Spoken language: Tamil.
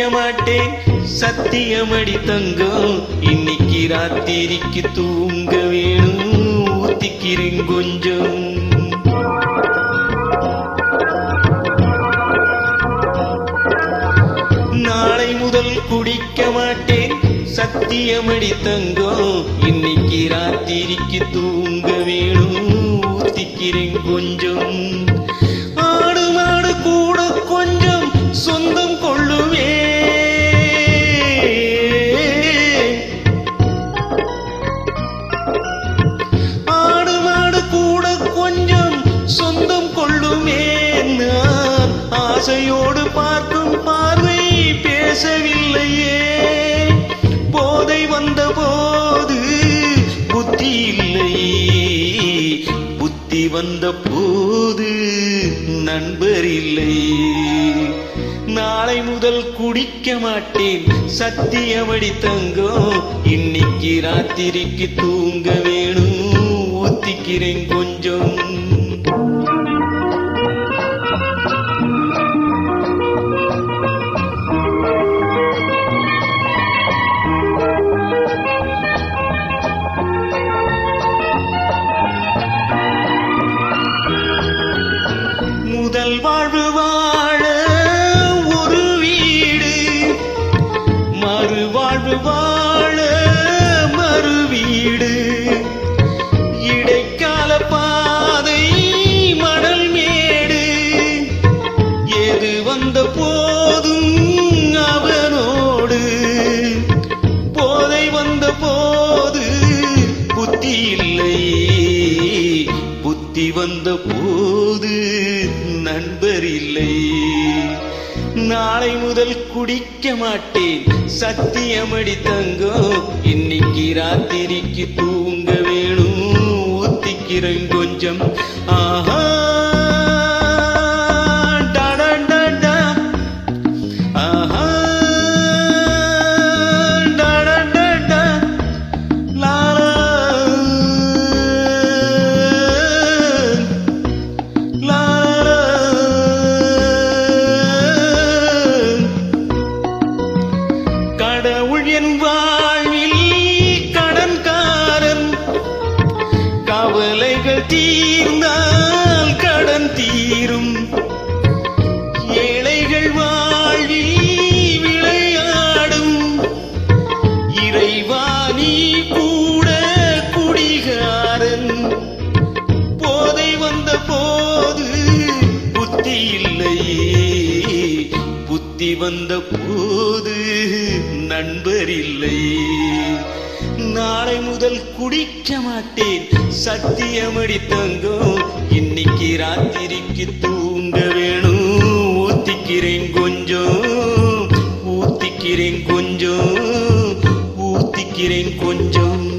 மாட்டேன் சத்தியமடி தங்கம். இன்னைக்கு ராத்திரிக்கு தூங்க வேணும் ஊத்திக்கிறேன் கொஞ்சம். நாளை முதல் குடிக்க மாட்டேன் சத்தியமடி தங்கம். இன்னைக்கு ராத்திரிக்கு தூங்க வேணும் ஊத்திக்கிறேன் கொஞ்சம். ஆடு மாடு கூட கொஞ்சம் சொந்தம் கொள்ளுவே. ஆடு மாடு கூட கொஞ்சம் சொந்தம் கொள்ளுமே. நான் ஆசையோடு பார்க்கும் பார்வை பேசவில்லையே. போதை வந்த போது புத்தி இல்லையே. புத்தி வந்த போது நண்பர் இல்லை. நாளை முதல் குடிக்க மாட்டேன் சத்தியமடி தங்கம். இன்னைக்கு ராத்திரிக்கு தூங்க வேணும் ஊத்திக்கிறேன் கொஞ்சம். முதல் வாழ்வு வாழ ஒரு வீடு, மறுவாழ்வு வாழ மறு வீடு. இடைக்கால பாதை மணல் மேடு. எது வந்த போதும் அவனோடு. போதை வந்த போது புத்தி இல்லை. புத்தி வந்த போது நண்பர் இல்லை. நாளை முதல் குடிக்க மாட்டேன் சத்தியமடி தங்கம். இன்னைக்கு ராத்திரிக்கு தூங்க வேணும் ஊத்திக்கிறேன் கொஞ்சம். ஆஹா டடடடா. ஆஹா டடடடா. லாலா கடவுள் என் வாழ்வில் கடன்காரன். கவலைகள் தீர்ந்தால் கடன் தீரும். ஏழைகள் வாழ்வில் விளையாடும். இறைவா நீ கூட குடிகாரன். போதை வந்த போது புத்தி இல்லையே. புத்தி வந்த போது நண்பர் இல்லை. நாளை முதல் குடிக்க மாட்டேன் சத்தியமடி தங்கம். இன்னைக்கு ராத்திரிக்கு தூங்க வேணும் ஊத்திக்கிறேன் கொஞ்சம். ஊத்திக்கிறேன் கொஞ்சம். ஊத்திக்கிறேன் கொஞ்சம்.